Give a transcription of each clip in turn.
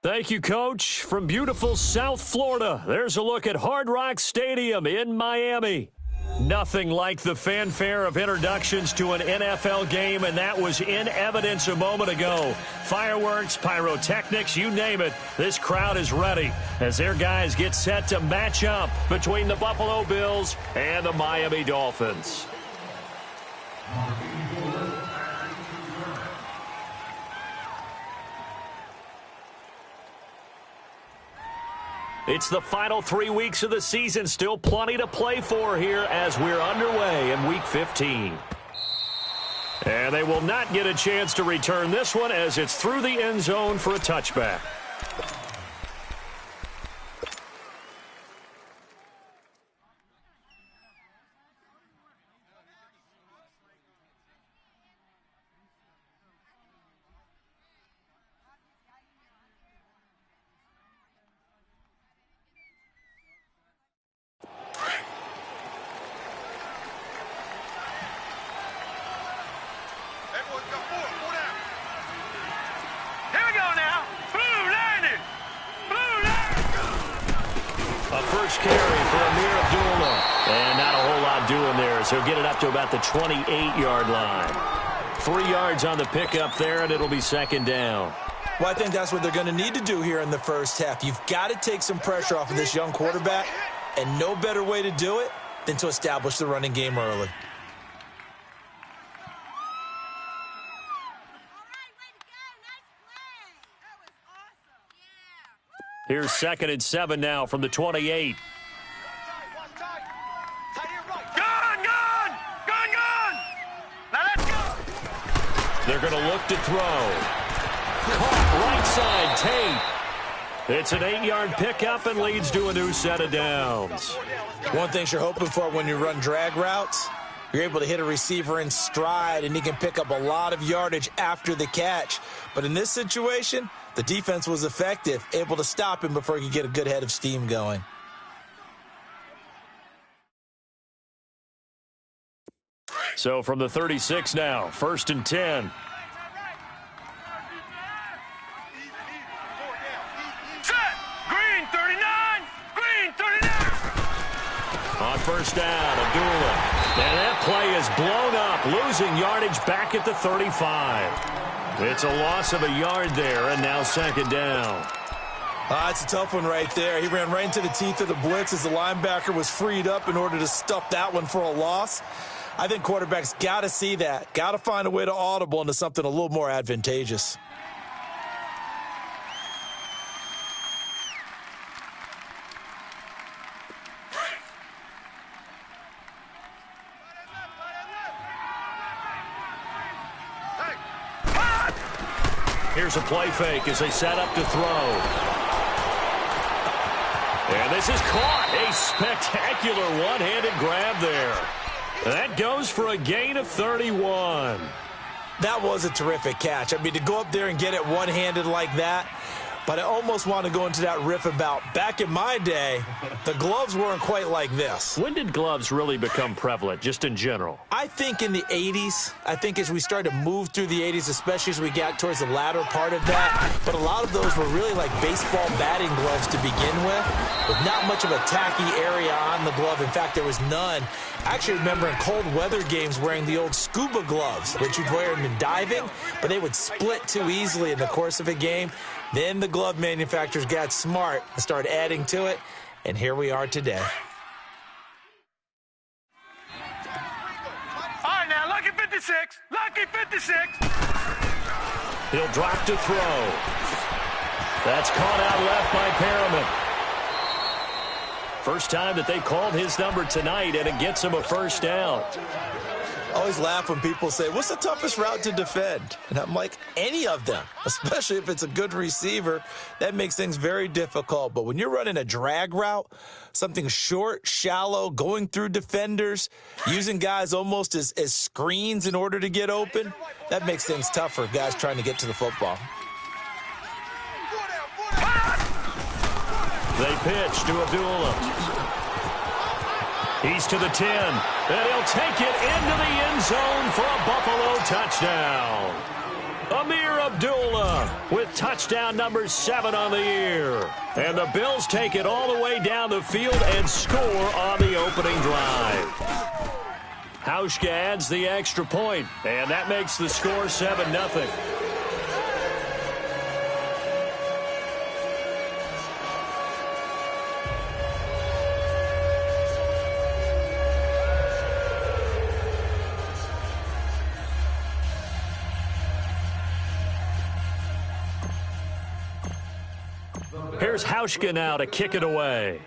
Thank you, Coach. From beautiful South Florida, there's a look at Hard Rock Stadium in Miami. Nothing like the fanfare of introductions to an NFL game, and that was in evidence a moment ago. Fireworks, pyrotechnics, you name it. This crowd is ready as their guys get set to match up between the Buffalo Bills and the Miami Dolphins. It's the final 3 weeks of the season. Still plenty to play for here as we're underway in Week 15. And they will not get a chance to return this one as it's through the end zone for a touchback. He'll get it up to about the 28-yard line. 3 yards on the pickup there, and it'll be second down. Well, I think that's what they're going to need to do here in the first half. You've got to take some pressure off of this young quarterback, and no better way to do it than to establish the running game early. Here's 2nd and 7 now from the 28. They're going to look to throw. Caught right side, Tate. It's an 8-yard pickup and leads to a new set of downs. One thing you're hoping for when you run drag routes, you're able to hit a receiver in stride, and he can pick up a lot of yardage after the catch. But in this situation, the defense was effective, able to stop him before he could get a good head of steam going. So from the 36 now, 1st and 10. Set! Green 39! Green 39! On 1st down, Abdullah. And that play is blown up, losing yardage back at the 35. It's a loss of a yard there, and now 2nd down. It's a tough one right there. He ran right into the teeth of the blitz as the linebacker was freed up in order to stuff that one for a loss. I think quarterbacks got to see that, got to find a way to audible into something a little more advantageous. Here's a play fake as they set up to throw. And this is caught. A spectacular one-handed grab there. That goes for a gain of 31. That was a terrific catch. I mean, to go up there and get it one-handed like that, but I almost want to go into that riff about back in my day, the gloves weren't quite like this. When did gloves really become prevalent, just in general? I think in the 80s. I think as we started to move through the 80s, especially as we got towards the latter part of that. But a lot of those were really like baseball batting gloves to begin with not much of a tacky area on the glove. In fact, there was none. I actually remember in cold weather games wearing the old scuba gloves, which you'd wear in diving, but they would split too easily in the course of a game. Then the glove manufacturers got smart and started adding to it, and here we are today. All right, now, lucky 56. Lucky 56. He'll drop to throw. That's caught out left by Perriman. First time that they called his number tonight, and it gets him a first down. I always laugh when people say, what's the toughest route to defend? And I'm like, any of them, especially if it's a good receiver. That makes things very difficult. But when you're running a drag route, something short, shallow, going through defenders, using guys almost as screens in order to get open, that makes things tough for guys trying to get to the football. They pitch to Abdullah. He's to the 10, and he'll take it into the end zone for a Buffalo touchdown. Amir Abdullah with touchdown number 7 on the year. And the Bills take it all the way down the field and score on the opening drive. Hauschka adds the extra point, and that makes the score 7-0. Here's Hauschka now to kick it away.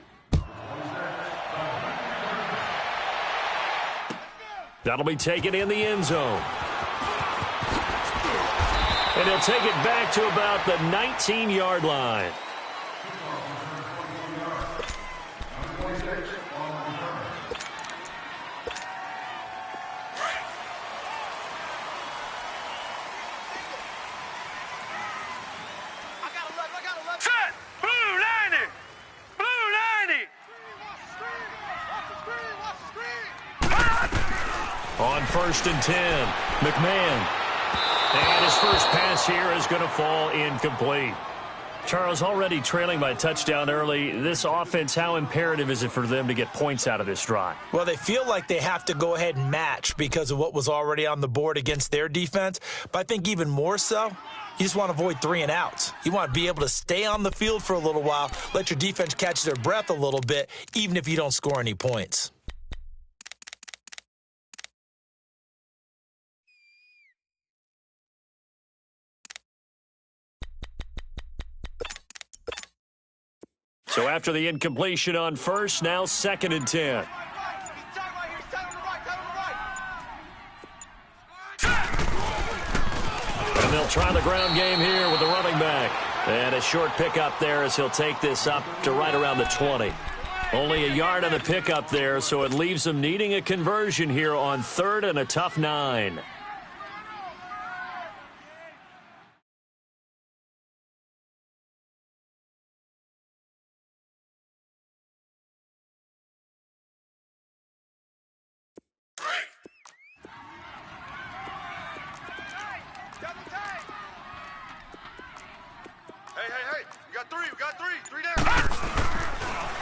That'll be taken in the end zone. And he'll take it back to about the 19-yard line. Set! Blue 90! Blue 90! On 1st and 10, McMahon. And his first pass here is going to fall incomplete. Charles, already trailing by touchdown early. This offense, how imperative is it for them to get points out of this drive? Well, they feel like they have to go ahead and match because of what was already on the board against their defense. But I think even more so, you just want to avoid 3 and outs. You want to be able to stay on the field for a little while, let your defense catch their breath a little bit, even if you don't score any points. So after the incompletion on 1st, now 2nd and 10. And they'll try the ground game here with the running back. And a short pickup there as he'll take this up to right around the 20. Only a yard on the pickup there, so it leaves them needing a conversion here on 3rd and a tough 9. Hey, we got three down.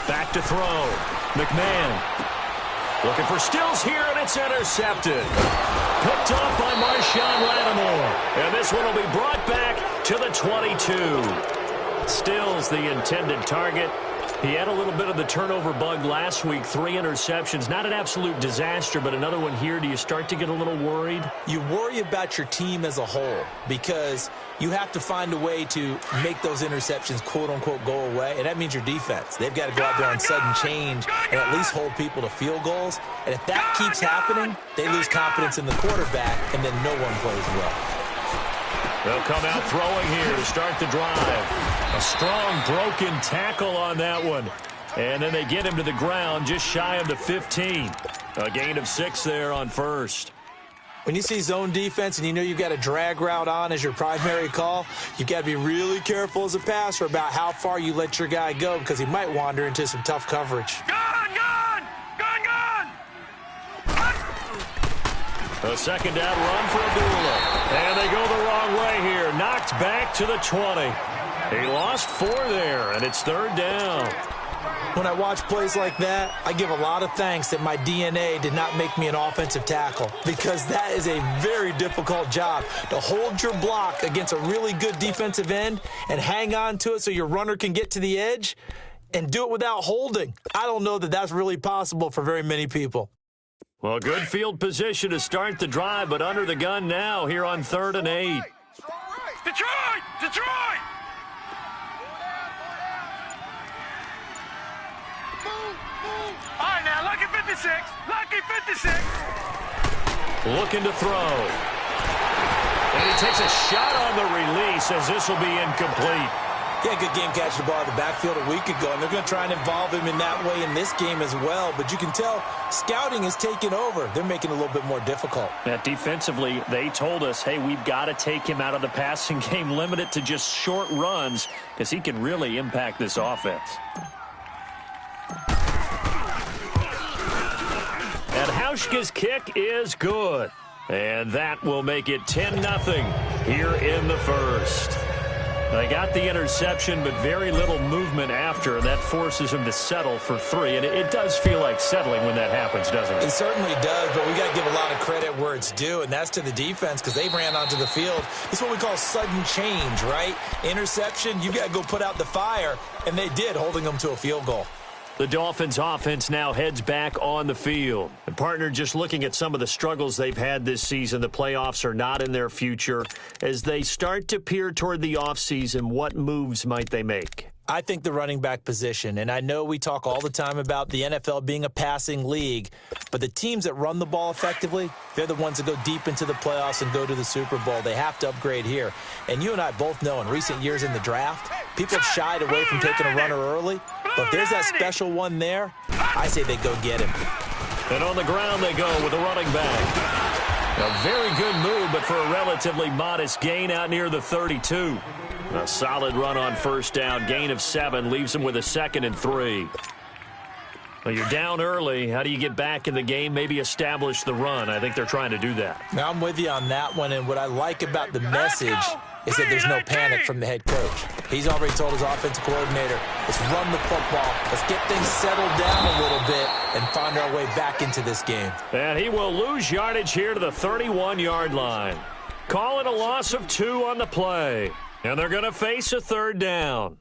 Back to throw. McMahon looking for Stills here, and it's intercepted. Picked off by Marshawn Lattimore. And this one will be brought back to the 22. Stills the intended target. He had a little bit of the turnover bug last week, 3 interceptions. Not an absolute disaster, but another one here. Do you start to get a little worried? You worry about your team as a whole because you have to find a way to make those interceptions, quote-unquote, go away, and that means your defense. They've got to go out there on sudden change and at least hold people to field goals. And if that keeps happening, they lose confidence in the quarterback, and then no one plays well. They'll come out throwing here to start the drive. A strong broken tackle on that one. And then they get him to the ground just shy of the 15. A gain of 6 there on 1st. When you see zone defense and you know you've got a drag route on as your primary call, you've got to be really careful as a passer about how far you let your guy go because he might wander into some tough coverage. Gun! A 2nd down run for Abdullah. And they go the wrong way here. Knocked back to the 20. He lost 4 there, and it's 3rd down. When I watch plays like that, I give a lot of thanks that my DNA did not make me an offensive tackle because that is a very difficult job to hold your block against a really good defensive end and hang on to it so your runner can get to the edge and do it without holding. I don't know that that's really possible for very many people. Well, good field position to start the drive, but under the gun now here on 3rd and 8. Detroit! All right, now, lucky 56. Looking to throw. And he takes a shot on the release as this will be incomplete. Yeah, good game catching the ball in the backfield a week ago, and they're going to try and involve him in that way in this game as well. But you can tell scouting is taking over. They're making it a little bit more difficult. Defensively, they told us, hey, we've got to take him out of the passing game, limit it to just short runs because he can really impact this offense. And Hauschka's kick is good. And that will make it 10-0 here in the first. They got the interception, but very little movement after, and that forces him to settle for 3. And it does feel like settling when that happens, doesn't it? It certainly does, but we got to give a lot of credit where it's due, and that's to the defense because they ran onto the field. It's what we call sudden change, right? Interception, you got to go put out the fire, and they did, holding them to a field goal. The Dolphins offense now heads back on the field. And partner, just looking at some of the struggles they've had this season, the playoffs are not in their future. As they start to peer toward the offseason, what moves might they make? I think the running back position, and I know we talk all the time about the NFL being a passing league, but the teams that run the ball effectively, they're the ones that go deep into the playoffs and go to the Super Bowl. They have to upgrade here. And you and I both know in recent years in the draft, people have shied away from taking a runner early, but if there's that special one there, I say they go get him. And on the ground they go with a running back. A very good move, but for a relatively modest gain out near the 32. A solid run on first down, gain of 7, leaves them with a 2nd and 3. Well, you're down early. How do you get back in the game, maybe establish the run? I think they're trying to do that. Now, I'm with you on that one, and what I like about the message is that there's no panic from the head coach. He's already told his offensive coordinator, let's run the football, let's get things settled down a little bit and find our way back into this game. And he will lose yardage here to the 31-yard line. Call it a loss of 2 on the play. And they're going to face a 3rd down.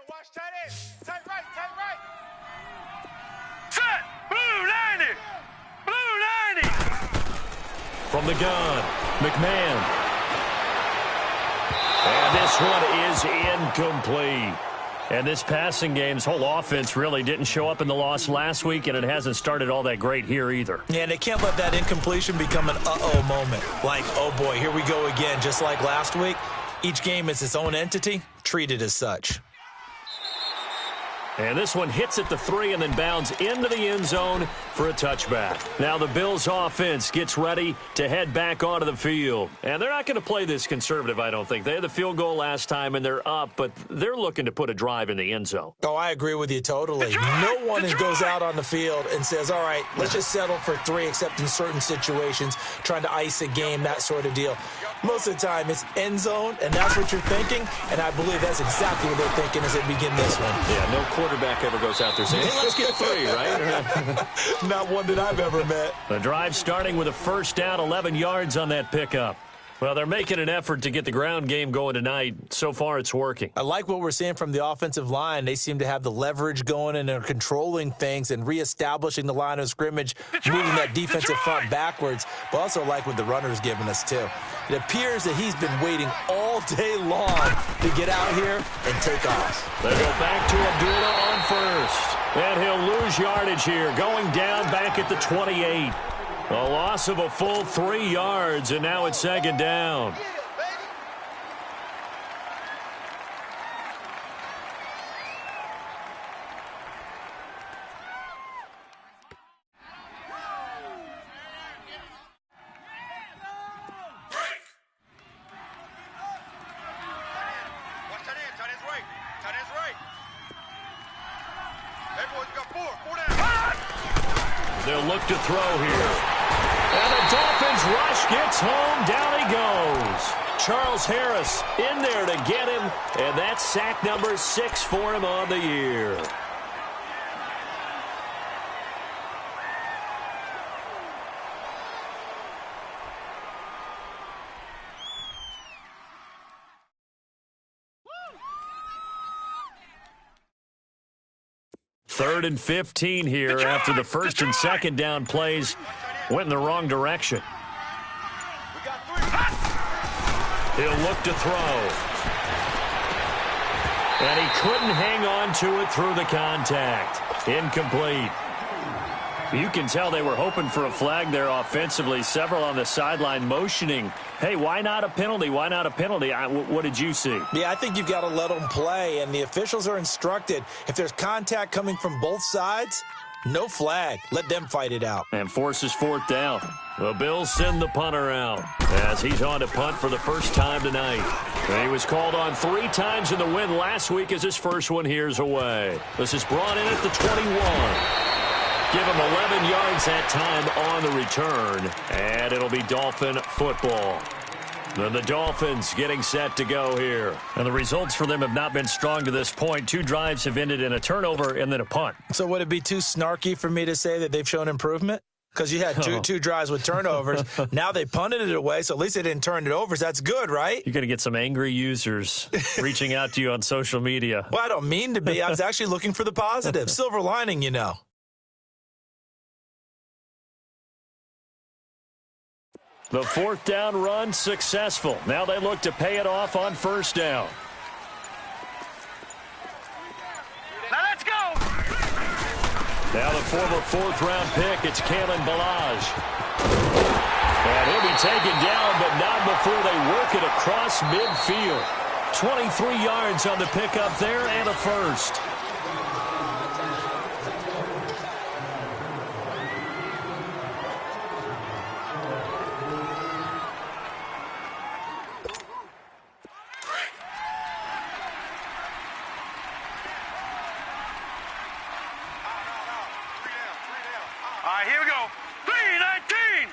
Watch tight end. Tight right, tight right. Set. Blue 90. Blue 90. From the gun, McMahon. And this one is incomplete. And this passing game's whole offense really didn't show up in the loss last week, and it hasn't started all that great here either. Yeah, and they can't let that incompletion become an uh-oh moment. Like, oh boy, here we go again, just like last week. Each game is its own entity, treated as such. And this one hits at the 3 and then bounds into the end zone for a touchback. Now the Bills offense gets ready to head back onto the field. And they're not going to play this conservative, I don't think. They had the field goal last time and they're up, but they're looking to put a drive in the end zone. Oh, I agree with you totally. No one goes out on the field and says, all right, let's just settle for 3, except in certain situations, trying to ice a game, that sort of deal. Most of the time, it's end zone, and that's what you're thinking, and I believe that's exactly what they're thinking as they begin this one. Yeah, no quarterback ever goes out there saying, hey, let's get 3, right? Not one that I've ever met. The drive starting with a first down, 11 yards on that pickup. Well, they're making an effort to get the ground game going tonight. So far, it's working. I like what we're seeing from the offensive line. They seem to have the leverage going, and they're controlling things and reestablishing the line of scrimmage, moving that defensive front backwards. But also like what the runner's giving us, too. It appears that he's been waiting all day long to get out here and take off. They go back to Abdullah on first. And he'll lose yardage here, going down back at the 28. A loss of a full 3 yards, and now it's 2nd down. They'll look to throw here. And the Dolphins rush gets home. Down he goes. Charles Harris in there to get him. And that's sack number 6 for him on the year. Third and 15 here after the first and second down plays went in the wrong direction. He'll look to throw. And he couldn't hang on to it through the contact. Incomplete. You can tell they were hoping for a flag there offensively. Several on the sideline motioning, hey, why not a penalty? Why not a penalty? What did you see? Yeah, I think you've got to let them play, and the officials are instructed, if there's contact coming from both sides, No flag. Let them fight it out. And forces fourth down. The Bills send the punter out as he's on to punt for the first time tonight. He was called on 3 times in the win last week as his first one here's away. This is brought in at the 21. Give him 11 yards that time on the return, and it'll be Dolphin football. Then the Dolphins getting set to go here. And the results for them have not been strong to this point. 2 drives have ended in a turnover and then a punt. So would it be too snarky for me to say that they've shown improvement? Because you had two drives with turnovers. Now they punted it away, so at least they didn't turn it over. So that's good, right? You're going to get some angry users reaching out to you on social media. Well, I don't mean to be. I was actually looking for the positive. Silver lining, you know. The fourth down run successful. Now they look to pay it off on first down. Now let's go. Now the former fourth-round pick, it's Kalen Ballage. And he'll be taken down, but not before they work it across midfield. 23 yards on the pickup there and a first. Here we go. 3-19.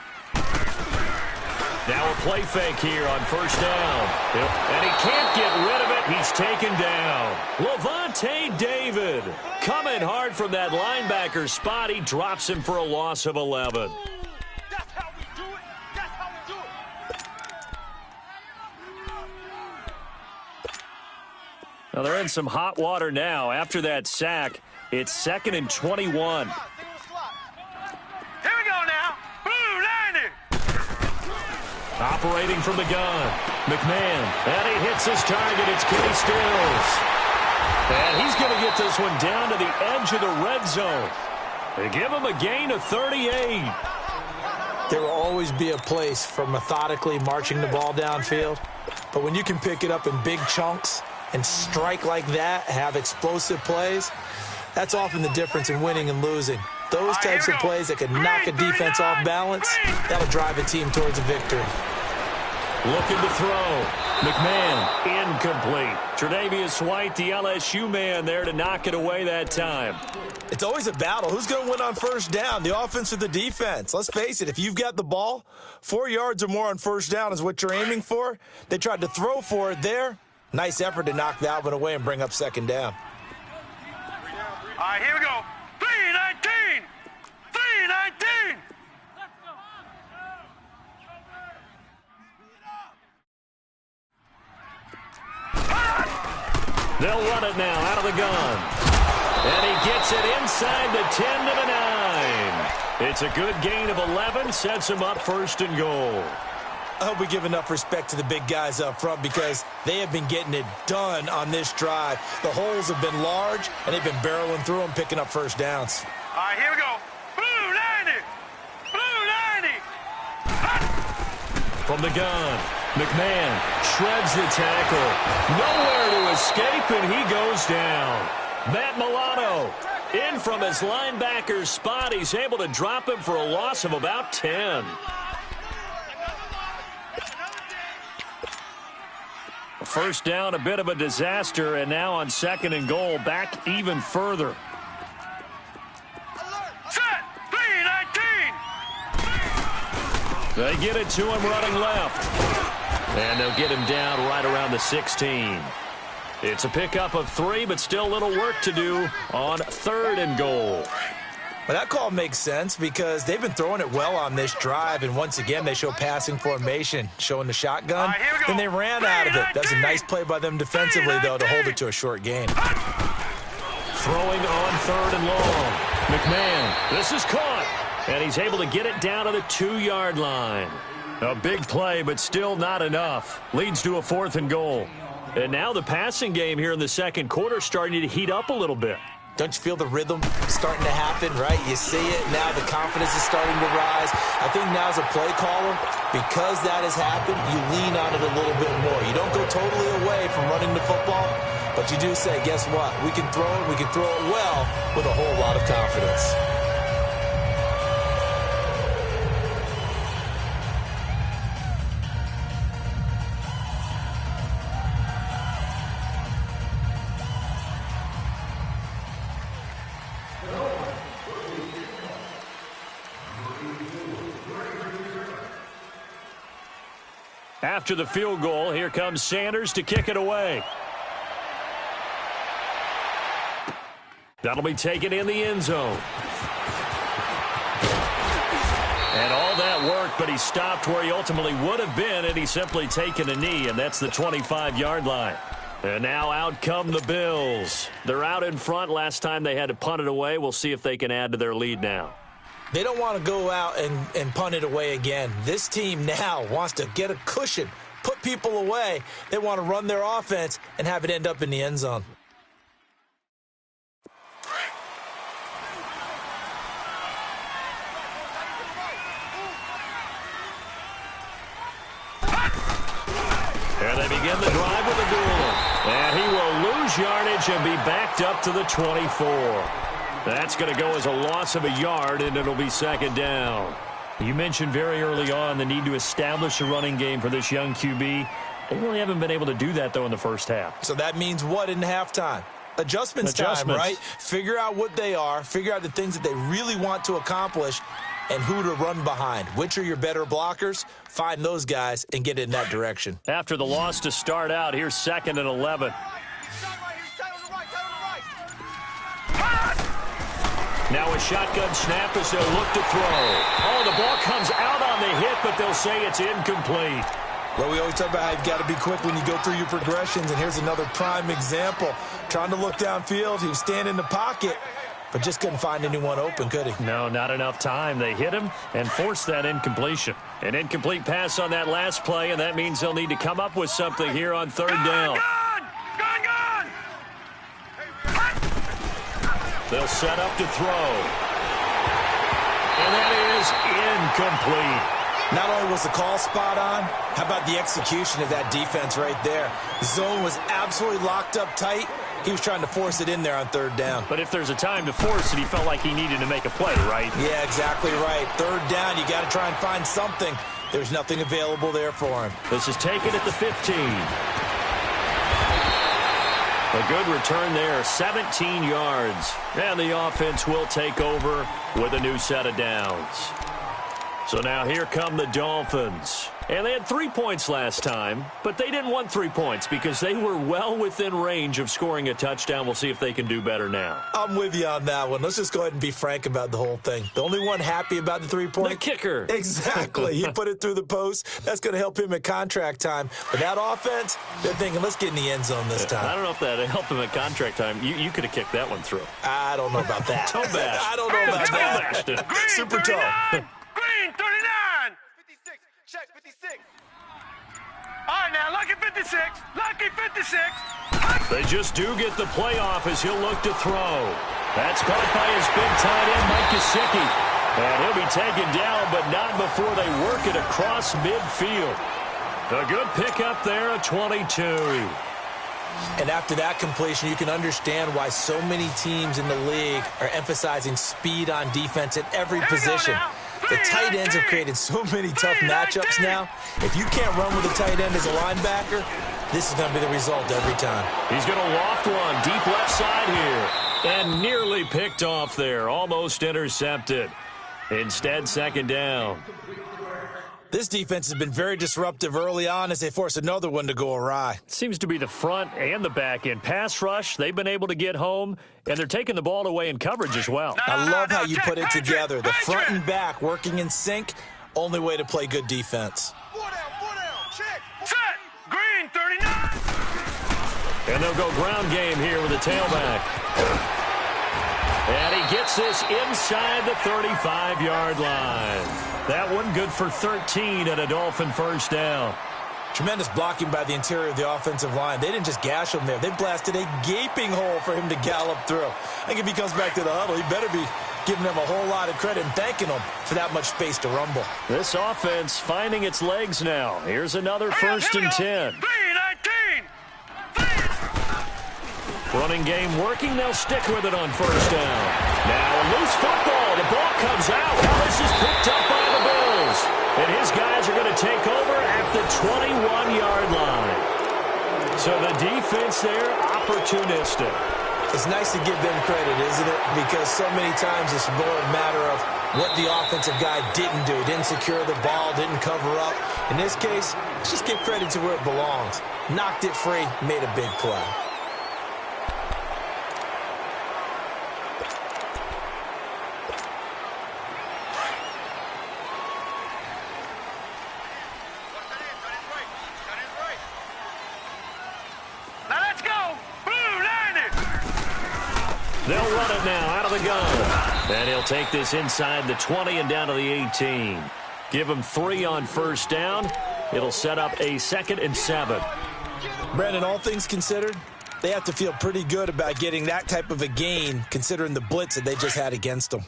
Now a play fake here on first down. And he can't get rid of it. He's taken down. Levante David coming hard from that linebacker spot. He drops him for a loss of 11. That's how we do it. That's how we do it. Now they're in some hot water now. After that sack, it's 2nd and 21. Here we go now. Blue 90. Operating from the gun. McMahon. And he hits his target. It's Kenny Stills. And he's going to get this one down to the edge of the red zone. They give him a gain of 38. There will always be a place for methodically marching the ball downfield. But when you can pick it up in big chunks and strike like that, have explosive plays, that's often the difference in winning and losing. Those types of plays that can knock a defense off balance, that'll drive a team towards a victory. Looking to throw. McMahon, incomplete. Tre'Davious White, the LSU man, there to knock it away that time. It's always a battle. Who's going to win on first down, the offense or the defense? Let's face it, if you've got the ball, 4 yards or more on first down is what you're aiming for. They tried to throw for it there. Nice effort to knock that one away and bring up second down. All right, here we go. 3-19. 3-19. They'll run it now out of the gun. And he gets it inside the 10 to the 9. It's a good gain of 11, sets him up first and goal. I hope we give enough respect to the big guys up front because they have been getting it done on this drive. The holes have been large, and they've been barreling through them, picking up first downs. All right, here we go. Blue 90. Blue 90. From the gun, McMahon shreds the tackle. Nowhere to escape, and he goes down. Matt Milano in from his linebacker's spot. He's able to drop him for a loss of about 10. First down, a bit of a disaster, and now on 2nd and goal, back even further. Set. 3-19. They get it to him running left. And they'll get him down right around the 16. It's a pickup of 3, but still a little work to do on 3rd and goal. Well, that call makes sense because they've been throwing it well on this drive, and once again they show passing formation, showing the shotgun. Then they ran out of it. That's a nice play by them defensively, though, to hold it to a short gain. Throwing on 3rd and long. McMahon, this is caught, and he's able to get it down to the 2-yard line. A big play, but still not enough. Leads to a 4th and goal. And now the passing game here in the second quarter starting to heat up a little bit. Don't you feel the rhythm starting to happen, right? You see it. Now the confidence is starting to rise. I think now as a play caller, because that has happened, you lean on it a little bit more. You don't go totally away from running the football, but you do say, guess what? We can throw it. We can throw it well with a whole lot of confidence. After the field goal, here comes Sanders to kick it away. That'll be taken in the end zone. And all that work, but he stopped where he ultimately would have been, and he's simply taken a knee, and that's the 25-yard line. And now out come the Bills. They're out in front. Last time they had to punt it away. We'll see if they can add to their lead now. They don't want to go out and punt it away again. This team now wants to get a cushion, put people away. They want to run their offense and have it end up in the end zone. And they begin the drive with a duel. And he will lose yardage and be backed up to the 24. That's going to go as a loss of a yard, and it'll be second down. You mentioned very early on the need to establish a running game for this young QB. They really haven't been able to do that, though, in the first half. So that means what in halftime? Adjustments time, right? Figure out what they are, figure out the things that they really want to accomplish, and who to run behind. Which are your better blockers? Find those guys and get in that direction. After the loss to start out, here's 2nd and 11. Now a shotgun snap as they'll look to throw. Oh, the ball comes out on the hit, but they'll say it's incomplete. Well, we always talk about how you've got to be quick when you go through your progressions, and here's another prime example. Trying to look downfield, he was standing in the pocket, but just couldn't find anyone open, could he? No, not enough time. They hit him and forced that incompletion. An incomplete pass on that last play, and that means they'll need to come up with something here on 3rd down. Gone! They'll set up to throw. And that is incomplete. Not only was the call spot on, how about the execution of that defense right there? The zone was absolutely locked up tight. He was trying to force it in there on 3rd down. But if there's a time to force it, he felt like he needed to make a play, right? Yeah, exactly right. 3rd down, you got to try and find something. There's nothing available there for him. This is taken at the 15. A good return there, 17 yards. And the offense will take over with a new set of downs. So now here come the Dolphins. And they had 3 points last time, but they didn't want 3 points because they were well within range of scoring a touchdown. We'll see if they can do better now. I'm with you on that one. Let's just go ahead and be frank about the whole thing. The only one happy about the 3-point? The kicker. Exactly. He put it through the post. That's going to help him at contract time. But that offense, they're thinking, let's get in the end zone this time. I don't know if that helped him at contract time. You could have kicked that one through. I don't know about that. Toe bash. I don't know about that. Green, Super 39. toe. Green, 39. 56. Check, 56. All right, now, lucky 56. Lucky 56. They just do get the playoff as he'll look to throw. That's caught by his big tight end, Mike Gesicki. And he'll be taken down, but not before they work it across midfield. A good pickup there at 22. And after that completion, you can understand why so many teams in the league are emphasizing speed on defense at every position. The tight ends have created so many tough matchups now. If you can't run with a tight end as a linebacker, this is going to be the result every time. He's going to loft one deep left side here. And nearly picked off there. Almost intercepted. Instead, 2nd down. This defense has been very disruptive early on as they force another one to go awry. Seems to be the front and the back end. Pass rush, they've been able to get home, and they're taking the ball away in coverage as well. I love how you put it together. The front and back working in sync, only way to play good defense. 4 down, check. Set. Green, 39. And they'll go ground game here with a tailback. And he gets this inside the 35-yard line. That one good for 13 and a Dolphin 1st down. Tremendous blocking by the interior of the offensive line. They didn't just gash him there. They blasted a gaping hole for him to gallop through. I think if he comes back to the huddle, he better be giving them a whole lot of credit and thanking them for that much space to rumble. This offense finding its legs now. Here's another 1st and 10. 3-19. Running game working. They'll stick with it on 1st down. Now a loose football. The ball comes out. Now this is picked up by the Bills. And his guys are going to take over at the 21-yard line. So the defense there, opportunistic. It's nice to give them credit, isn't it? Because so many times it's more a matter of what the offensive guy didn't do. Didn't secure the ball, didn't cover up. In this case, let's just give credit to where it belongs. Knocked it free, made a big play. Now let's go. Blue 90. They'll run it now out of the gun. And he'll take this inside the 20 and down to the 18. Give him 3 on first down. It'll set up a 2nd and 7. Brandon, all things considered, they have to feel pretty good about getting that type of a gain considering the blitz that they just had against them.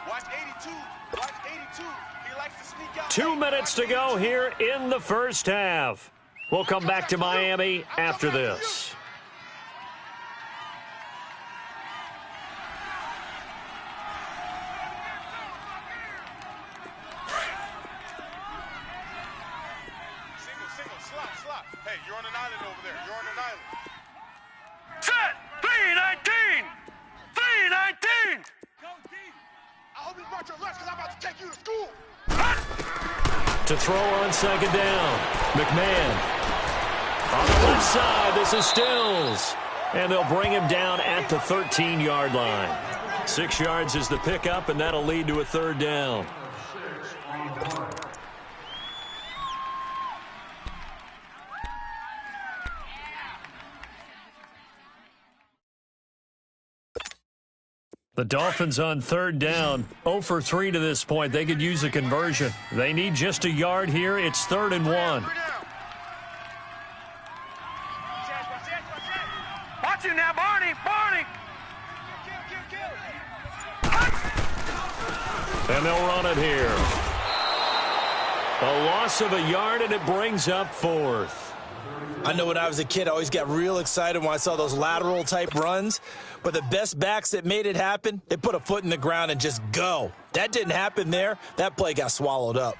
Watch 82. Watch 82. He likes to sneak out. 2 minutes to go here in the first half. We'll come back to Miami after this. Single, slot. Hey, you're on an island over there. You're on an island. Set. 319. 319. I hope you brought your lunch because I'm about to take you to school. To throw on second down, McMahon. On the left side, this is Stills. And they'll bring him down at the 13-yard line. 6 yards is the pickup, and that'll lead to a 3rd down. The Dolphins on 3rd down, 0 for 3 to this point. They could use a conversion. They need just a yard here. It's 3rd and 1. Watch him now, Barney. And they'll run it here. A loss of a yard, and it brings up 4th. I know when I was a kid, I always got real excited when I saw those lateral-type runs. But the best backs that made it happen, they put a foot in the ground and just go. That didn't happen there. That play got swallowed up.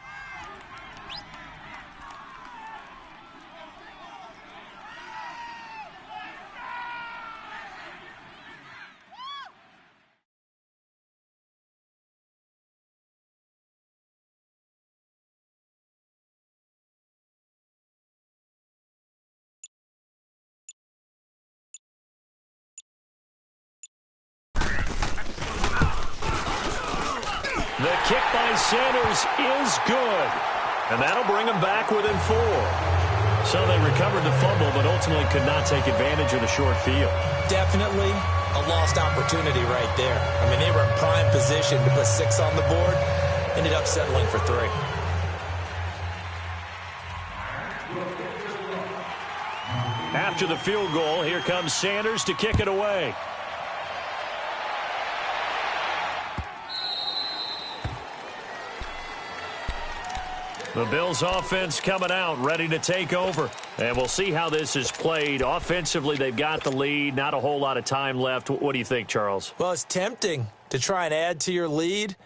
The kick by Sanders is good. And that'll bring them back within 4. So they recovered the fumble, but ultimately could not take advantage of the short field. Definitely a lost opportunity right there. I mean, they were in prime position to put 6 on the board. Ended up settling for 3. After the field goal, here comes Sanders to kick it away. The Bills offense coming out, ready to take over. And we'll see how this is played. Offensively, they've got the lead. Not a whole lot of time left. What do you think, Charles? Well, it's tempting to try and add to your lead,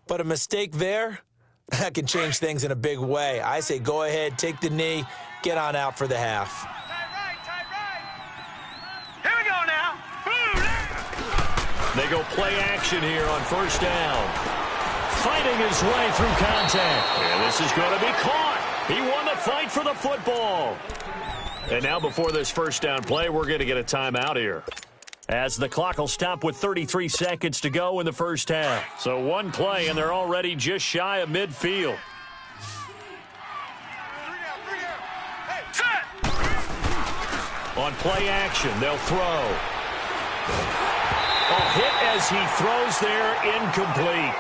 but a mistake there, that can change things in a big way. I say go ahead, take the knee, get on out for the half. Tight right. Here we go now. Blue. They go play action here on first down. Fighting his way through contact. And this is going to be caught. He won the fight for the football. And now before this first down play, we're going to get a timeout here, as the clock will stop with 33 seconds to go in the first half. So one play, and they're already just shy of midfield. Set. On play action, they'll throw. A hit as he throws there, incomplete.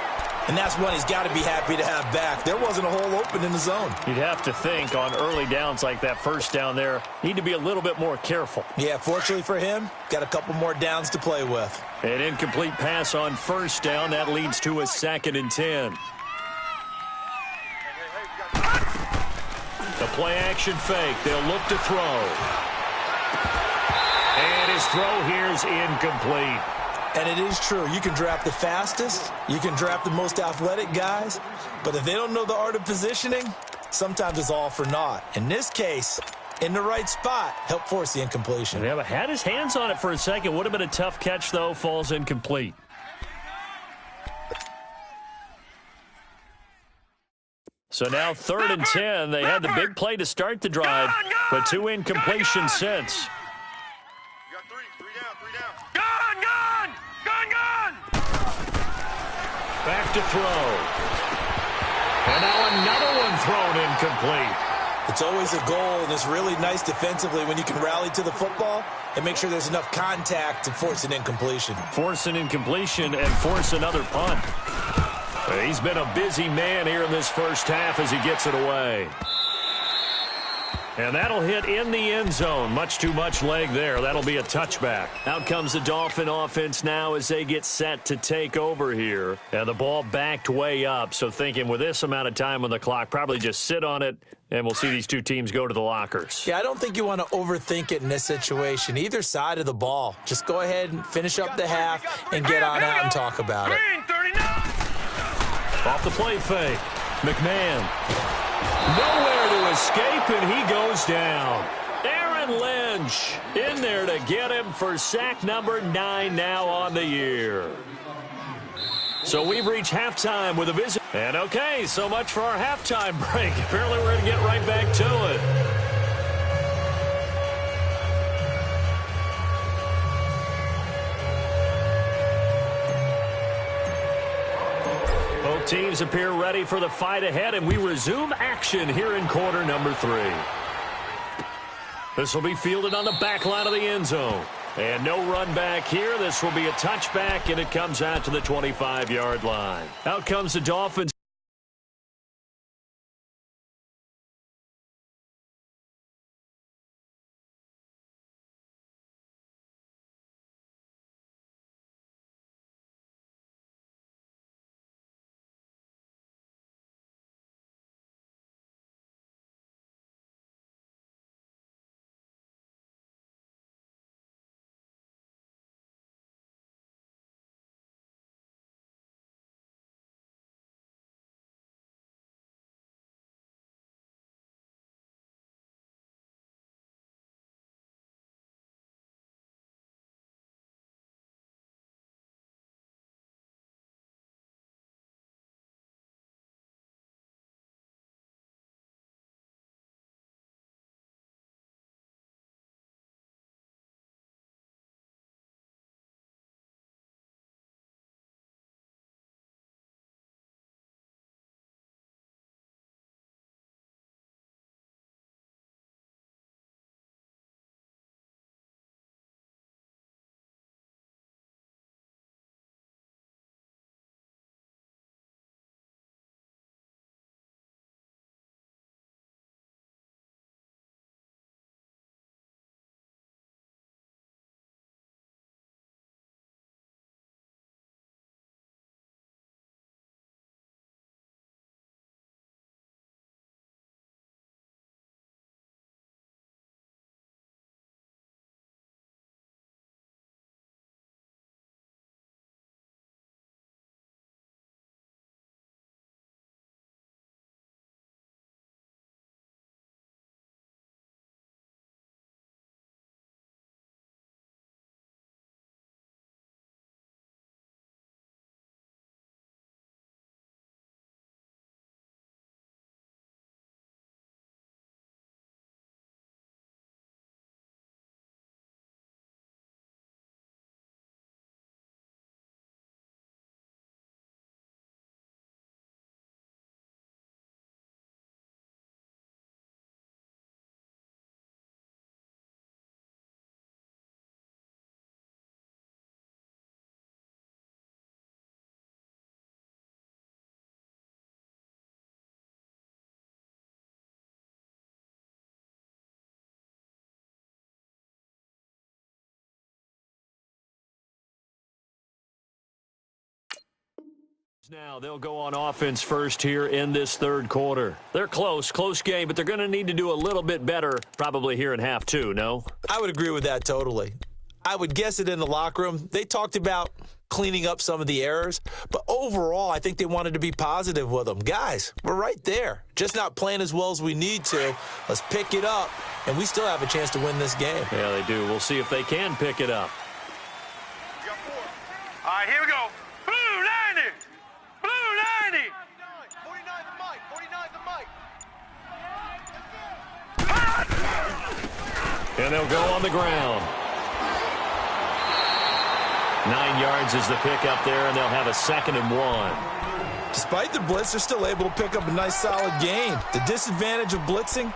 And that's one he's got to be happy to have back. There wasn't a hole open in the zone. You'd have to think on early downs like that first down there, need to be a little bit more careful. Yeah, fortunately for him, got a couple more downs to play with. An incomplete pass on first down. That leads to a 2nd and 10. The play action fake. They'll look to throw. And his throw here is incomplete. And it is true. You can draft the fastest. You can draft the most athletic guys. But if they don't know the art of positioning, sometimes it's all for naught. In this case, in the right spot, helped force the incompletion. Yeah, but had his hands on it for a second. Would have been a tough catch, though. Falls incomplete. So now 3rd and 10. They had the big play to start the drive, but 2 incompletions since. You got three down. Gone! Back to throw. And now another one thrown incomplete. It's always a goal, and it's really nice defensively when you can rally to the football and make sure there's enough contact to force an incompletion. Force an incompletion and force another punt. He's been a busy man here in this first half as he gets it away. And that'll hit in the end zone. Much too much leg there. That'll be a touchback. Out comes the Dolphin offense now as they get set to take over here. And the ball backed way up. So thinking with this amount of time on the clock, probably just sit on it, and we'll see these two teams go to the lockers. Yeah, I don't think you want to overthink it in this situation. Either side of the ball. Just go ahead and finish up the half and get on out and talk about it. Green, 39. Off the play fake. McMahon. Nowhere to escape, and he goes down. Aaron Lynch in there to get him for sack number 9 now on the year. So we've reached halftime with a visit. And okay, so much for our halftime break. Apparently we're going to get right back to it. Both teams appear ready for the fight ahead, and we resume action here in quarter number 3. This will be fielded on the back line of the end zone. And no run back here. This will be a touchback, and it comes out to the 25-yard line. Out comes the Dolphins. Now they'll go on offense first here in this third quarter. They're close game, but they're going to need to do a little bit better probably here in half 2, no? I would agree with that totally. I would guess it in the locker room. They talked about cleaning up some of the errors. But overall, I think they wanted to be positive with them. Guys, we're right there. Just not playing as well as we need to. Let's pick it up, and we still have a chance to win this game. Yeah, they do. We'll see if they can pick it up. You got 4. All right, here we go. Blue 90. Blue 90. 49 the mic. 49 the mic. And they'll go on the ground. 9 yards is the pickup there, and they'll have a 2nd and 1. Despite the blitz, they're still able to pick up a nice, solid gain. The disadvantage of blitzing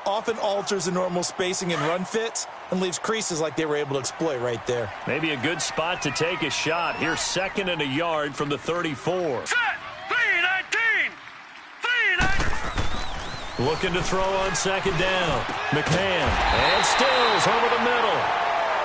often alters the normal spacing and run fits and leaves creases like they were able to exploit right there. Maybe a good spot to take a shot. Here's 2nd and a yard from the 34. Set. 319. 319. Looking to throw on 2nd down. McMahon, and Stills over the middle.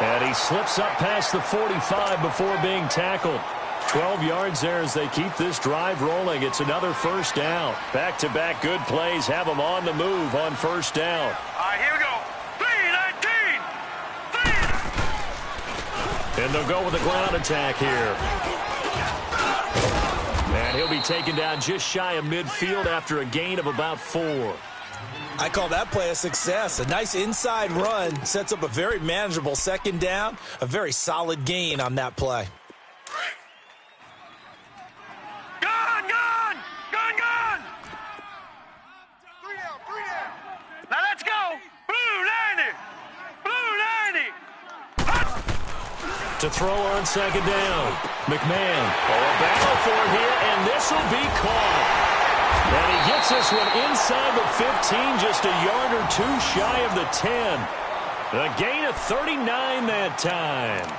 And he slips up past the 45 before being tackled. 12 yards there as they keep this drive rolling. It's another 1st down. Back-to-back good plays have them on the move on 1st down. All right, here we go. 319. 3. And they'll go with a ground attack here. And he'll be taken down just shy of midfield after a gain of about 4. I call that play a success. A nice inside run sets up a very manageable 2nd down. A very solid gain on that play. Gone, gone. Gone, gone. 3 down. 3 down. Now let's go. Blue 90. Blue 90. To throw on 2nd down. McMahon. A battle for it here, and this will be caught. And he gets this one inside the 15, just a yard or 2 shy of the 10. A gain of 39 that time.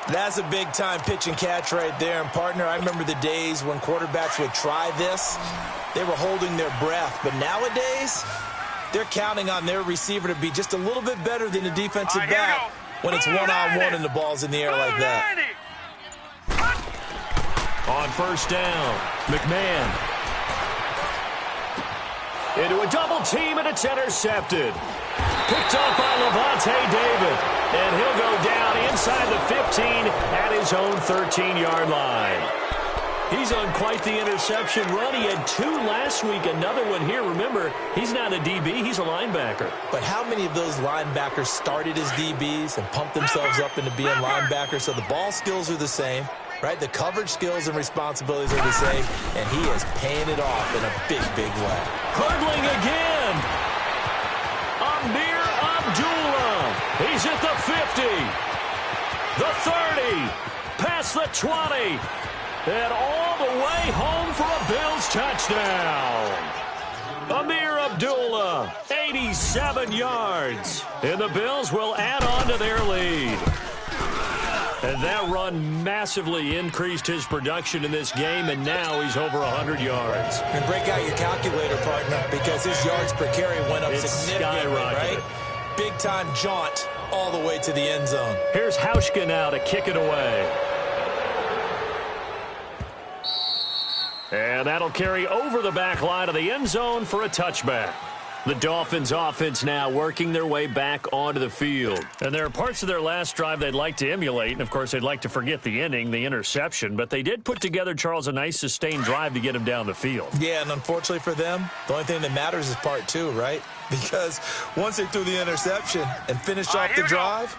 That's a big-time pitch and catch right there. And, partner, I remember the days when quarterbacks would try this. They were holding their breath. But nowadays, they're counting on their receiver to be just a little bit better than the defensive back when it's one-on-one and the ball's in the air like that. On 1st down, McMahon. Into a double team, and it's intercepted. Picked up by Levante David. And he'll go down inside the 15 at his own 13-yard line. He's on quite the interception run. He had 2 last week, another one here. Remember, he's not a DB, he's a linebacker. But how many of those linebackers started as DBs and pumped themselves up into being linebackers? So the ball skills are the same, right? The coverage skills and responsibilities are the same, and he is paying it off in a big, big way. Hurdling again. Amir Abdullah. He's at the 50, the 30, past the 20, and all the way home for a Bills touchdown. Amir Abdullah, 87 yards, and the Bills will add on to their lead. And that run massively increased his production in this game, and now he's over 100 yards. And break out your calculator, partner, because his yards per carry went up significantly, right? Big-time jaunt all the way to the end zone. Here's Hauschka now to kick it away. And that'll carry over the back line of the end zone for a touchback. The Dolphins offense now working their way back onto the field. And there are parts of their last drive they'd like to emulate. And, of course, they'd like to forget the ending, the interception. But they did put together, Charles, a nice sustained drive to get him down the field. Yeah, and unfortunately for them, the only thing that matters is part 2, right? Because once they threw the interception and finished off the drive,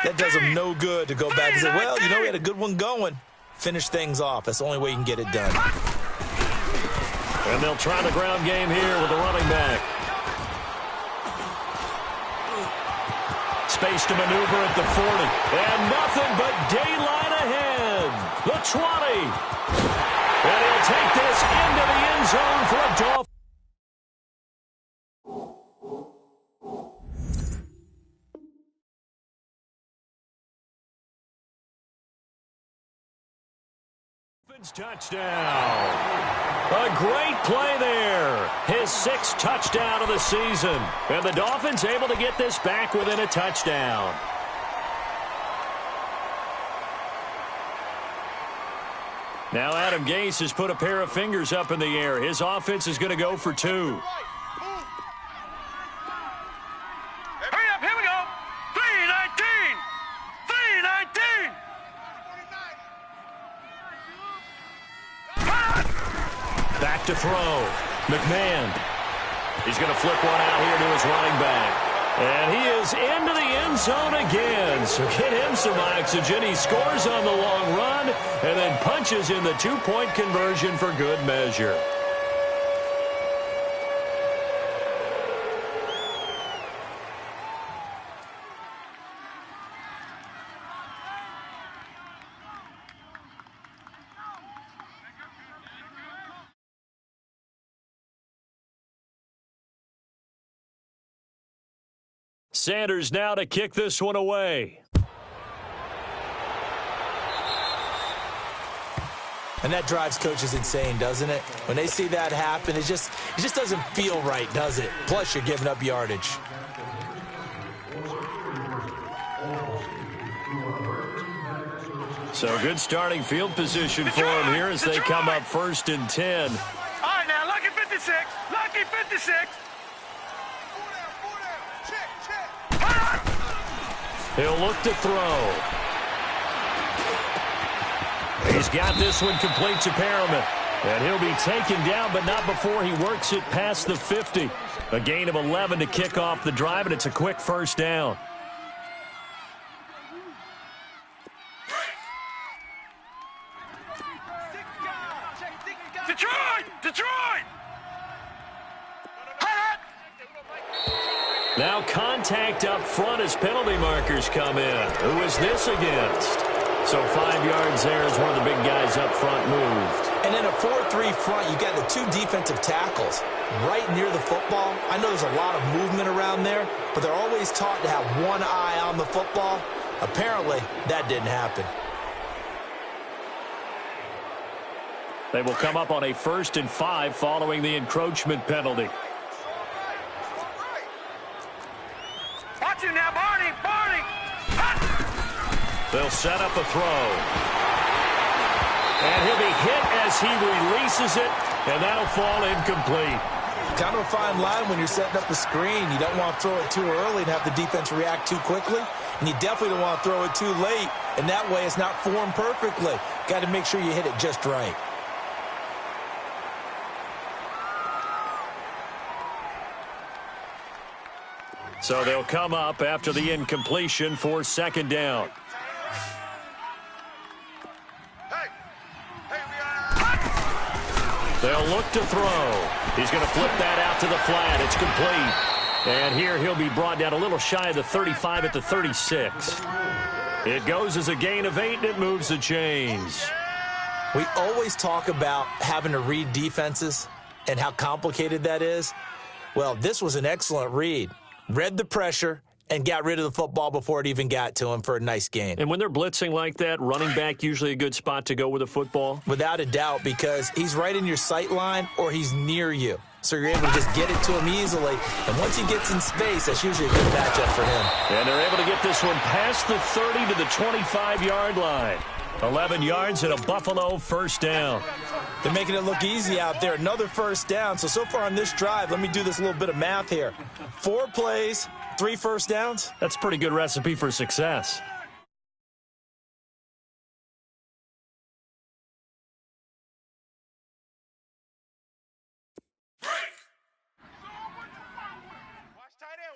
that does them no good to go back and say, well, you know, we had a good one going. Finish things off. That's the only way you can get it done. And they'll try the ground game here with the running back. Space to maneuver at the 40. And nothing but daylight ahead. The 20. And he'll take this into the end zone for a Dolphin. Touchdown. A great play there. His 6th touchdown of the season. And the Dolphins able to get this back within a touchdown. Now Adam Gase has put a pair of fingers up in the air. His offense is going to go for 2. Hurry up, here we go. 319. 319. to throw. McMahon. He's going to flip one out here to his running back. And he is into the end zone again. So get him some oxygen. He scores on the long run and then punches in the two-point conversion for good measure. Sanders now to kick this one away. And that drives coaches insane, doesn't it? When they see that happen, it just doesn't feel right, does it? Plus, you're giving up yardage. So good starting field position for him here as they come up 1st and 10. All right, now, lucky 56. Lucky 56. He'll look to throw. He's got this one complete to Perriman. And he'll be taken down, but not before he works it past the 50. A gain of 11 to kick off the drive, and it's a quick first down. Detroit! Detroit! Now contact up front as penalty markers come in. Who is this against? So 5 yards there as one of the big guys up front moved. And in a 4-3 front, you got the 2 defensive tackles right near the football. I know there's a lot of movement around there, but they're always taught to have one eye on the football. Apparently, that didn't happen. They will come up on a 1st and 5 following the encroachment penalty. Watch him now, Barney! Barney! They'll set up a throw. And he'll be hit as he releases it, and that'll fall incomplete. Kind of a fine line when you're setting up the screen. You don't want to throw it too early and have the defense react too quickly. And you definitely don't want to throw it too late, and that way it's not formed perfectly. Got to make sure you hit it just right. So they'll come up after the incompletion for 2nd down. They'll look to throw. He's going to flip that out to the flat. It's complete. And here he'll be brought down a little shy of the 35 at the 36. It goes as a gain of 8, and it moves the chains. We always talk about having to read defenses and how complicated that is. Well, this was an excellent read. Read the pressure and got rid of the football before it even got to him for a nice gain. And when they're blitzing like that, running back usually a good spot to go with a football? Without a doubt, because he's right in your sight line or he's near you. So you're able to just get it to him easily. And once he gets in space, that's usually a good matchup for him. And they're able to get this one past the 30 to the 25-yard line. 11 yards and a Buffalo 1st down. They're making it look easy out there. Another 1st down. So far on this drive, let me do this little bit of math here. 4 plays, 3 first downs. That's a pretty good recipe for success.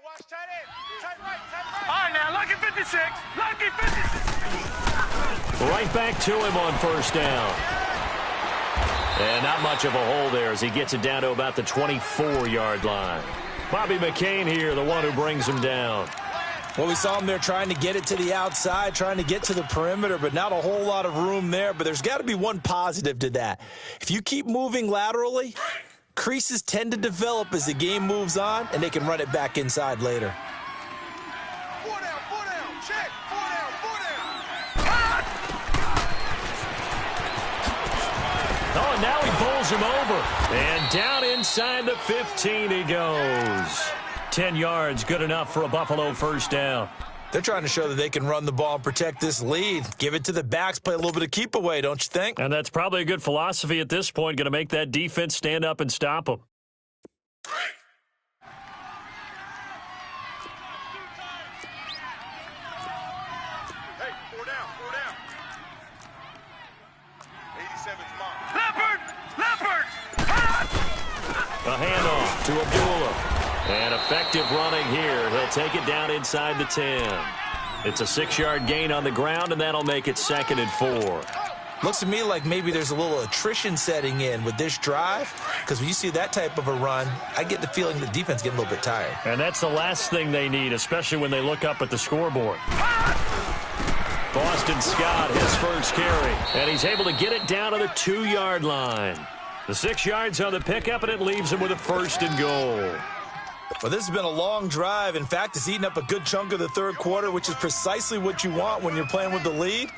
Watch tight end. Tight right, tight right. All right, now, lucky 56. Lucky 56. Right back to him on 1st down. And not much of a hole there as he gets it down to about the 24-yard line. Bobby McCain here, the one who brings him down. Well, we saw him there trying to get it to the outside, trying to get to the perimeter, but not a whole lot of room there. But there's got to be one positive to that. If you keep moving laterally, creases tend to develop as the game moves on, and they can run it back inside later. 4 down, check. 4 down. Oh, and now he bowls him over. And down inside the 15 he goes. 10 yards, good enough for a Buffalo 1st down. They're trying to show that they can run the ball and protect this lead. Give it to the backs, play a little bit of keep away, don't you think? And that's probably a good philosophy at this point, going to make that defense stand up and stop them. Hey, 4 down. 87's mom. Leopard! Leopard! And effective running here. He'll take it down inside the 10. It's a 6-yard gain on the ground, and that'll make it 2nd and 4. Looks to me like maybe there's a little attrition setting in with this drive, because when you see that type of a run, I get the feeling the defense getting a little bit tired. And that's the last thing they need, especially when they look up at the scoreboard. Boston Scott, his first carry, and he's able to get it down to the 2-yard line. The 6 yards on the pickup, and it leaves him with a 1st and goal. Well, this has been a long drive. In fact, it's eaten up a good chunk of the third quarter, which is precisely what you want when you're playing with the lead.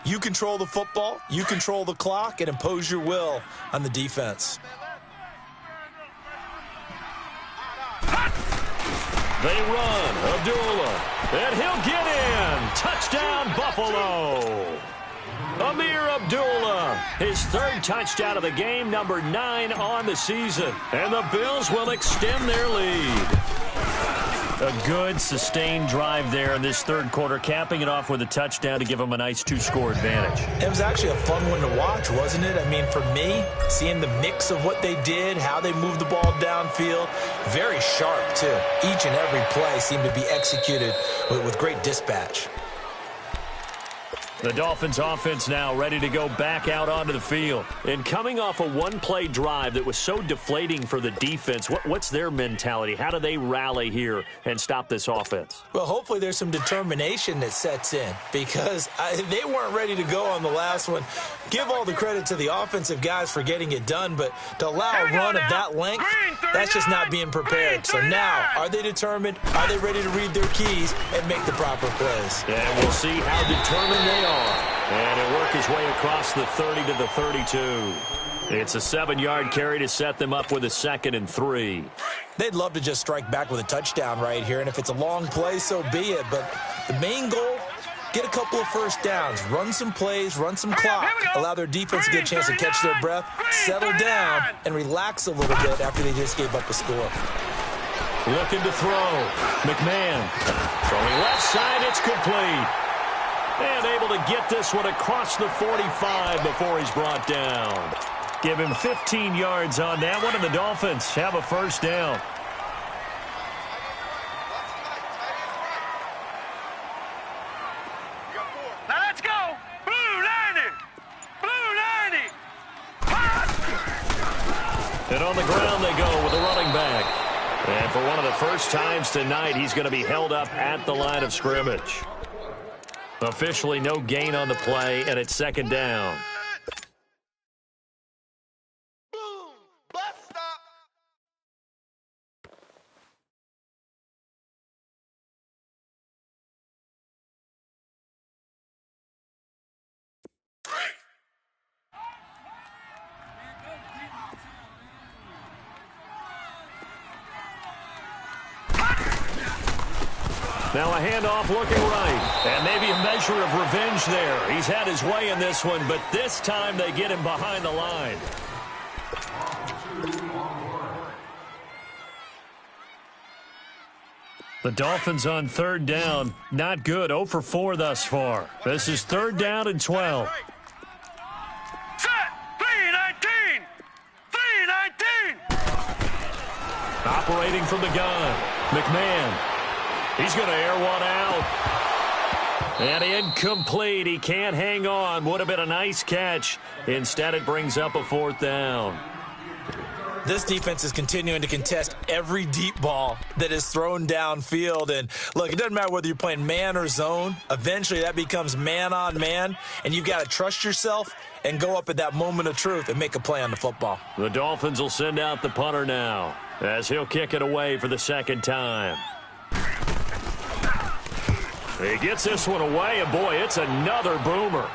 You control the football, you control the clock, and impose your will on the defense. They run. Abdullah. And he'll get in. Touchdown, Buffalo. Amir Abdullah, his 3rd touchdown of the game, number 9 on the season. And the Bills will extend their lead. A good, sustained drive there in this third quarter, capping it off with a touchdown to give them a nice 2-score advantage. It was actually a fun one to watch, wasn't it? I mean, for me, seeing the mix of what they did, how they moved the ball downfield, very sharp, too. Each and every play seemed to be executed with great dispatch. The Dolphins offense now ready to go back out onto the field. And coming off a one-play drive that was so deflating for the defense, what's their mentality? How do they rally here and stop this offense? Well, hopefully there's some determination that sets in, because they weren't ready to go on the last one. Give all the credit to the offensive guys for getting it done, but to allow a run of that length, that's just not being prepared. So now, are they determined? Are they ready to read their keys and make the proper plays? And we'll see how determined they are. And he'll work his way across the 30 to the 32. It's a 7-yard carry to set them up with a 2nd and 3. They'd love to just strike back with a touchdown right here, and if it's a long play, so be it. But the main goal, get a couple of first downs, run some plays, run some clock, allow their defense to get a chance to catch their breath, settle down, and relax a little bit after they just gave up a score. Looking to throw. McMahon. Throwing left side, it's complete. And able to get this one across the 45 before he's brought down. Give him 15 yards on that one, and the Dolphins have a first down. Now let's go. Blue 90. Blue 90. And on the ground they go with the running back. And for one of the first times tonight, he's going to be held up at the line of scrimmage. Officially no gain on the play, and it's 2nd down. Boom! Bus stop! Now a handoff looking right. And maybe a measure of revenge there. He's had his way in this one, but this time they get him behind the line. The Dolphins on 3rd down. Not good. 0 for 4 thus far. This is 3rd down and 12. Set. 319. 319. Operating from the gun. McMahon. He's going to air one out. And incomplete. He can't hang on. Would have been a nice catch. Instead, it brings up a 4th down. This defense is continuing to contest every deep ball that is thrown downfield. And, look, it doesn't matter whether you're playing man or zone. Eventually, that becomes man on man. And you've got to trust yourself and go up at that moment of truth and make a play on the football. The Dolphins will send out the punter now as he'll kick it away for the 2nd time. He gets this one away, and boy, it's another boomer.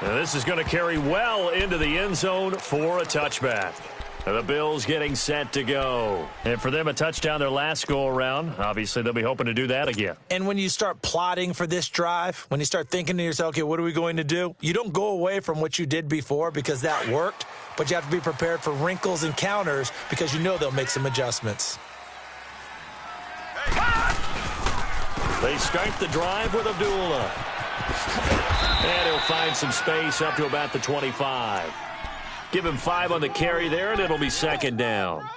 And this is going to carry well into the end zone for a touchback. And the Bills getting set to go. And for them, a touchdown their last go-around. Obviously, they'll be hoping to do that again. And when you start plotting for this drive, when you start thinking to yourself, okay, what are we going to do? You don't go away from what you did before because that worked, but you have to be prepared for wrinkles and counters because you know they'll make some adjustments. They start the drive with Abdullah. And he'll find some space up to about the 25. Give him 5 on the carry there, and it'll be 2nd down.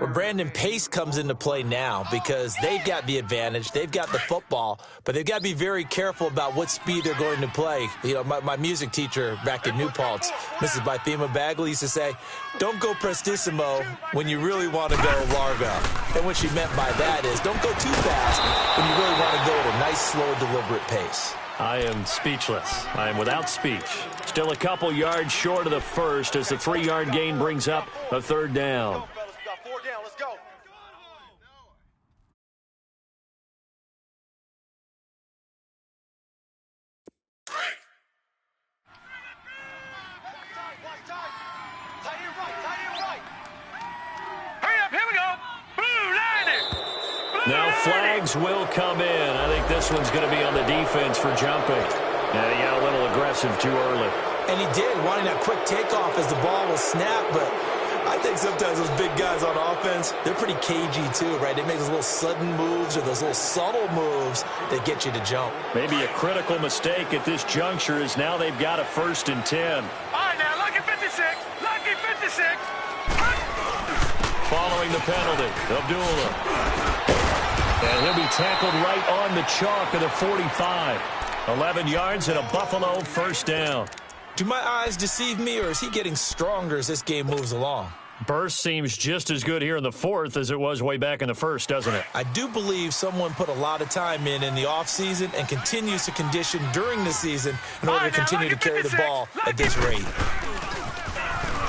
Well, Brandon, pace comes into play now because they've got the advantage. They've got the football, but they've got to be very careful about what speed they're going to play. You know, my music teacher back in New Paltz, Mrs. Bythema Bagley, used to say, don't go prestissimo when you really want to go largo. And what she meant by that is don't go too fast when you really want to go at a nice, slow, deliberate pace. I am speechless. I am without speech. Still a couple yards short of the first as the 3-yard gain brings up a third down. Let's go. Hurry up, here we go. Blue line. Now flags will come in. I think this one's going to be on the defense for jumping. And he got a little aggressive too early. And he did, wanting that quick takeoff as the ball was snapped, but I think sometimes those big guys on offense, they're pretty cagey too, right? They make those little sudden moves or those little subtle moves that get you to jump. Maybe a critical mistake at this juncture is now they've got a 1st and 10. All right, now, lucky 56. Lucky 56. Following the penalty, Abdullah. And he'll be tackled right on the chalk of the 45. 11 yards and a Buffalo 1st down. Do my eyes deceive me, or is he getting stronger as this game moves along? Burst seems just as good here in the 4th as it was way back in the 1st, doesn't it? I do believe someone put a lot of time in the offseason and continues to condition during the season in order to continue to carry the ball at this rate.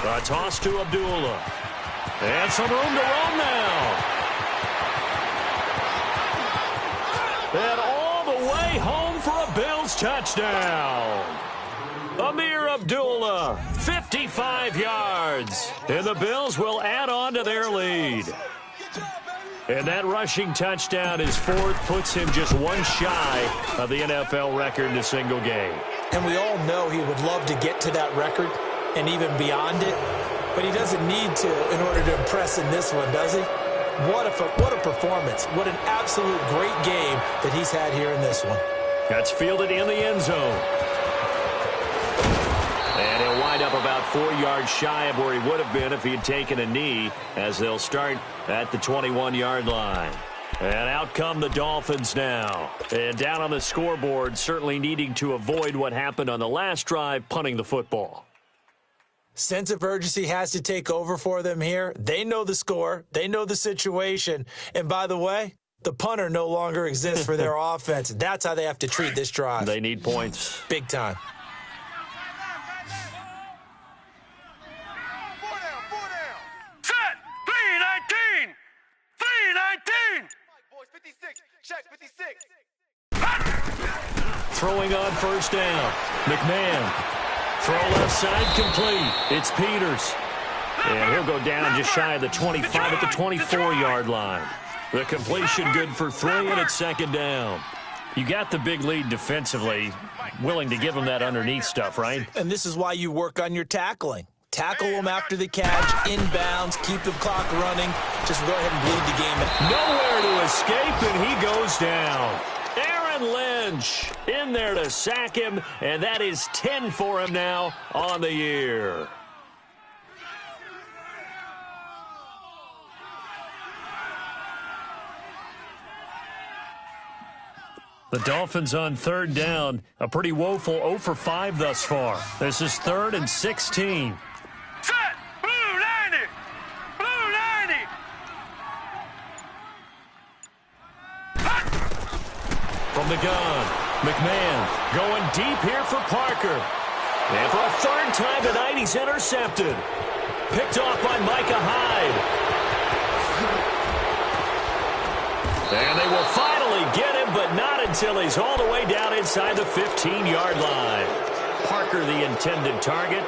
A toss to Abdullah. And some room to roam now. And all the way home for a Bills touchdown. Amir Abdullah, 55 yards. And the Bills will add on to their lead. And that rushing touchdown, his 4th, puts him just one shy of the NFL record in a single game. And we all know he would love to get to that record and even beyond it, but he doesn't need to in order to impress in this one, does he? What a performance. What an absolute great game that he's had here in this one. That's fielded in the end zone. And he'll wind up about 4 yards shy of where he would have been if he had taken a knee, as they'll start at the 21-yard line. And out come the Dolphins now. And down on the scoreboard, certainly needing to avoid what happened on the last drive, punting the football. Sense of urgency has to take over for them here. They know the score. They know the situation. And by the way, the punter no longer exists for their offense. That's how they have to treat this drive. They need points. Big time. 4 down. Set. 319. 319. Boys, 56. Check, 56. Throwing on 1st down. McMahon. Throw left side complete. It's Peters. And he'll go down just shy of the 25 at the 24-yard line. The completion good for 3, and it's 2nd down. You got the big lead defensively, willing to give them that underneath stuff, right? And this is why you work on your tackling. Tackle them after the catch, inbounds, keep the clock running. Just go ahead and bleed the game. Nowhere to escape, and he goes down. Aaron Lynch in there to sack him, and that is 10 for him now on the year. The Dolphins on 3rd down, a pretty woeful 0 for 5 thus far. This is 3rd and 16. Set. Blue 90. Blue 90. From the gun, McMahon going deep here for Parker. And for a 3rd time tonight, he's intercepted. Picked off by Micah Hyde. And they will finally get him, but not until he's all the way down inside the 15-yard line. Parker, the intended target.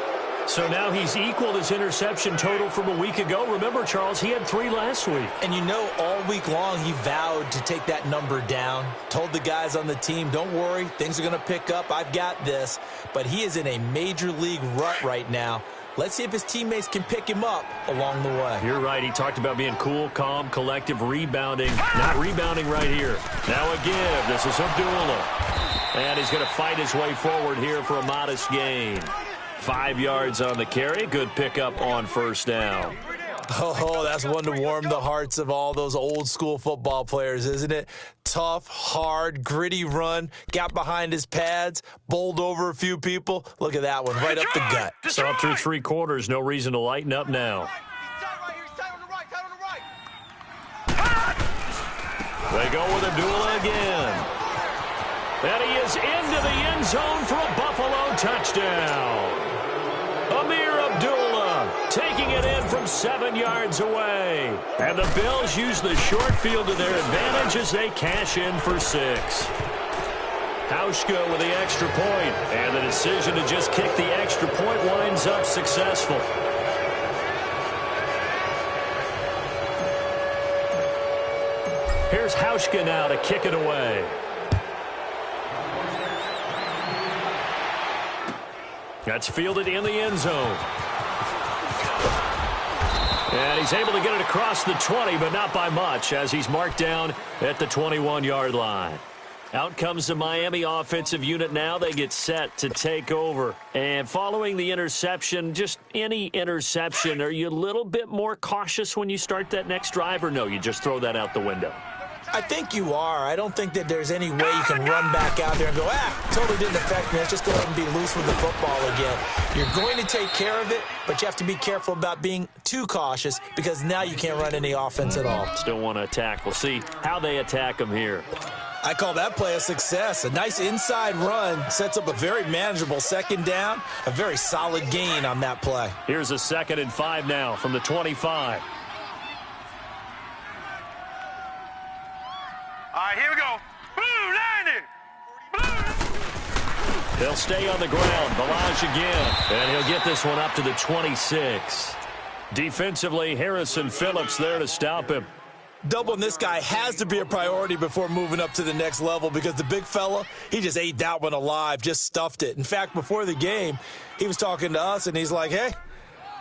So now he's equaled his interception total from a week ago. Remember, Charles, he had 3 last week. And you know, all week long he vowed to take that number down. Told the guys on the team, don't worry, things are going to pick up. I've got this. But he is in a major league rut right now. Let's see if his teammates can pick him up along the way. You're right. He talked about being cool, calm, collective, rebounding. Not rebounding right here. Now a give. This is Abdullah. And he's going to fight his way forward here for a modest gain. 5 yards on the carry. Good pickup on 1st down. Oh, that's one to warm the hearts of all those old school football players, isn't it? Tough, hard, gritty run, got behind his pads, bowled over a few people. Look at that one, right up the gut. So up through 3 quarters, no reason to lighten up now. They go with Abdullah again. And he is into the end zone for a Buffalo touchdown. Amir Abdullah taking it in from 7 yards away. And the Bills use the short field to their advantage as they cash in for 6. Hauschka with the extra point. And the decision to just kick the extra point winds up successful. Here's Hauschka now to kick it away. That's fielded in the end zone. And he's able to get it across the 20, but not by much, as he's marked down at the 21-yard line. Out comes the Miami offensive unit now. They get set to take over. And following the interception, just any interception, are you a little bit more cautious when you start that next drive, or no, you just throw that out the window? I think you are. I don't think that there's any way you can run back out there and go, totally didn't affect me. Let's just go ahead and be loose with the football again. You're going to take care of it, but you have to be careful about being too cautious because now you can't run any offense at all. Still want to attack. We'll see how they attack them here. I call that play a success. A nice inside run sets up a very manageable second down, a very solid gain on that play. Here's a 2nd and 5 now from the 25. All right, here we go. Blue 90. They'll stay on the ground. Balaj again. And he'll get this one up to the 26. Defensively, Harrison Phillips there to stop him. Doubling this guy has to be a priority before moving up to the next level because the big fella, he just ate that one alive, just stuffed it. In fact, before the game, he was talking to us, and he's like, hey,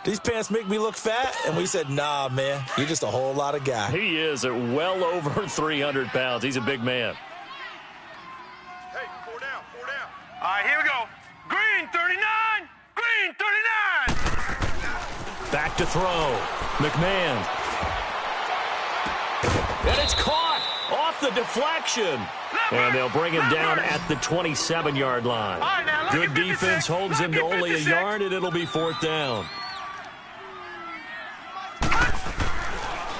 these pants make me look fat? And we said, nah, man, you're just a whole lot of guy. He is at well over 300 pounds. He's a big man. Hey, 4 down, 4 down. All right, here we go. Green 39. Green 39. Back to throw. McMahon. And it's caught off the deflection. And they'll bring him down at the 27-yard line. Good defense holds him to only a yard, and it'll be 4th down.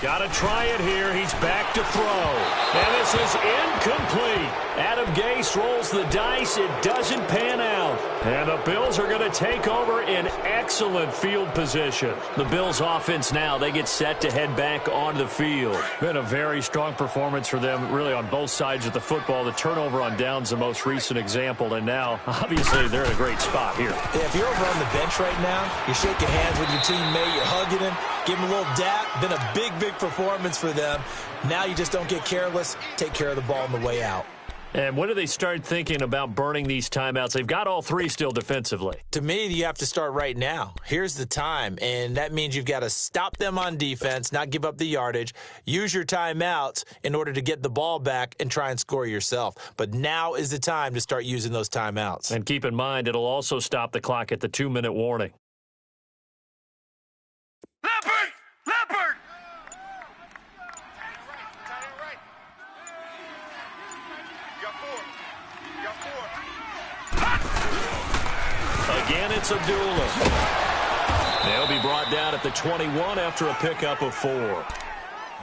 Got to try it here. He's back to throw. And this is incomplete. Adam Gase rolls the dice. It doesn't pan out. And the Bills are going to take over in excellent field position. The Bills offense now, they get set to head back onto the field. Been a very strong performance for them, really, on both sides of the football. The turnover on downs, the most recent example. And now, obviously, they're in a great spot here. Yeah, if you're over on the bench right now, you're shaking hands with your teammate, you're hugging him, give him a little dap. Been a big performance for them. Now you just don't get careless. Take care of the ball on the way out. And when do they start thinking about burning these timeouts? They've got all 3 still defensively. To me, you have to start right now. Here's the time, and that means you've got to stop them on defense, not give up the yardage, use your timeouts in order to get the ball back and try and score yourself. But now is the time to start using those timeouts. And keep in mind, it'll also stop the clock at the 2-minute warning. Leopard! Leopard! Again, it's Abdullah. They'll be brought down at the 21 after a pickup of 4.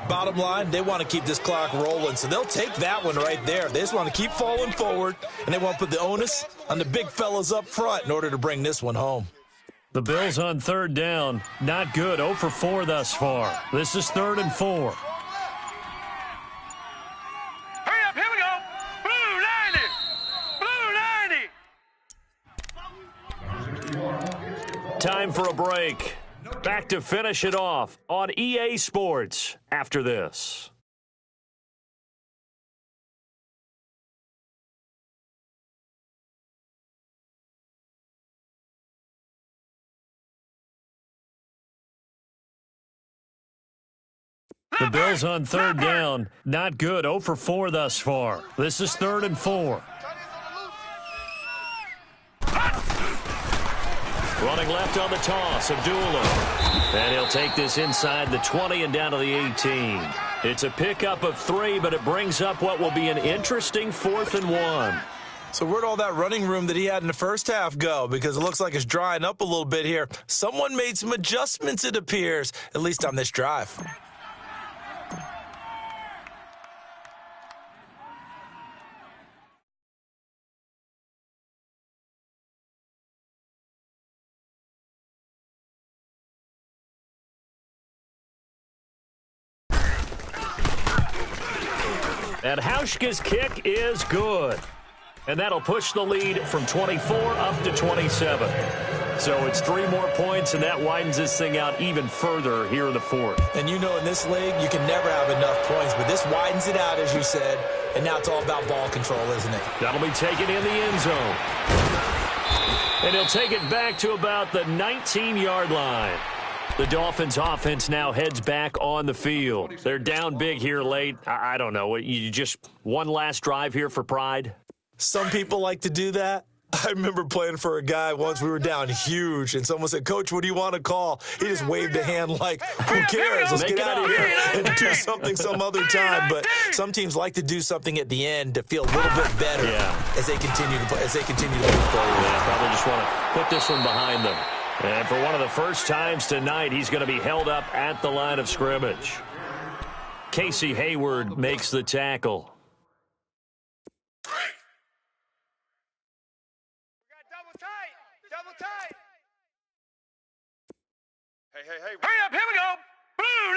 Bottom line, they want to keep this clock rolling, so they'll take that one right there. They just want to keep falling forward, and they want to put the onus on the big fellas up front in order to bring this one home. The Bills on 3rd down. Not good. 0 for 4 thus far. This is 3rd and 4. Hurry up, here we go. Blue 90. Time for a break. Back to finish it off on EA Sports after this. The Bills on 3rd down. Not good. 0 for 4 thus far. This is 3rd and 4. Running left on the toss, Abdullah. And he'll take this inside the 20 and down to the 18. It's a pickup of 3, but it brings up what will be an interesting 4th and 1. So where'd all that running room that he had in the first half go? Because it looks like it's drying up a little bit here. Someone made some adjustments, it appears, at least on this drive. And Hauschka's kick is good. And that'll push the lead from 24 up to 27. So it's 3 more points, and that widens this thing out even further here in the 4th. And you know in this league, you can never have enough points, but this widens it out, as you said, and now it's all about ball control, isn't it? That'll be taken in the end zone. And he'll take it back to about the 19-yard line. The Dolphins' offense now heads back on the field. They're down big here late. I don't know. You just one last drive here for pride? Some people like to do that. I remember playing for a guy once. We were down huge, and someone said, "Coach, what do you want to call?" He just waved a hand like, "Who cares? Let's get out of here and do something some other time." But some teams like to do something at the end to feel a little bit better as they continue to play, move forward. Yeah, probably just want to put this one behind them. And for one of the first times tonight, he's going to be held up at the line of scrimmage. Casey Hayward makes the tackle. Double tight. Hey. Hurry up, here we go. Blue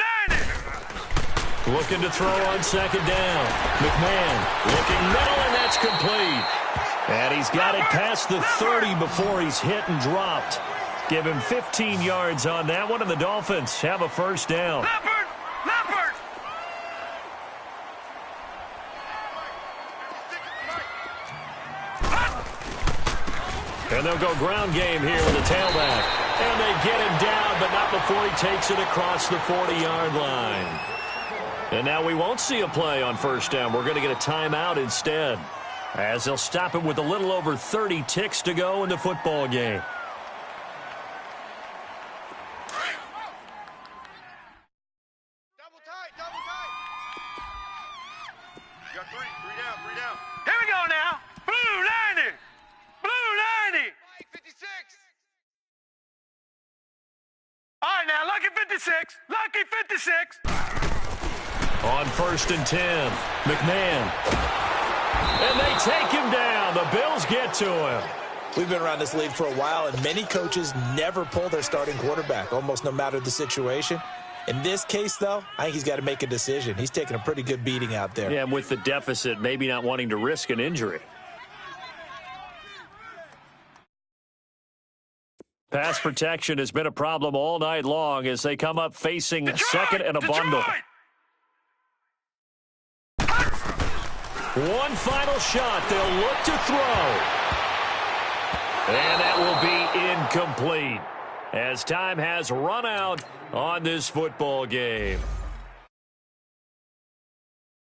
90. Looking to throw on 2nd down. McMahon looking middle, and that's complete. And he's got it past the 30 before he's hit and dropped. Give him 15 yards on that one, and the Dolphins have a first down. Leopard. And they'll go ground game here with the tailback. And they get him down, but not before he takes it across the 40-yard line. And now we won't see a play on first down. We're going to get a timeout instead, as they'll stop it with a little over 30 ticks to go in the football game. Double tight. You got 3 down. Here we go now. Blue 90. Blue 90. 56. All right, now, lucky 56. Lucky 56. On 1st and 10, McMahon. And they take him down. The Bills get to him. We've been around this league for a while, and many coaches never pull their starting quarterback, almost no matter the situation. In this case, though, I think he's got to make a decision. He's taking a pretty good beating out there. Yeah, and with the deficit, maybe not wanting to risk an injury. Pass protection has been a problem all night long as they come up facing second and a bundle. One final shot. They'll look to throw. And that will be incomplete as time has run out on this football game.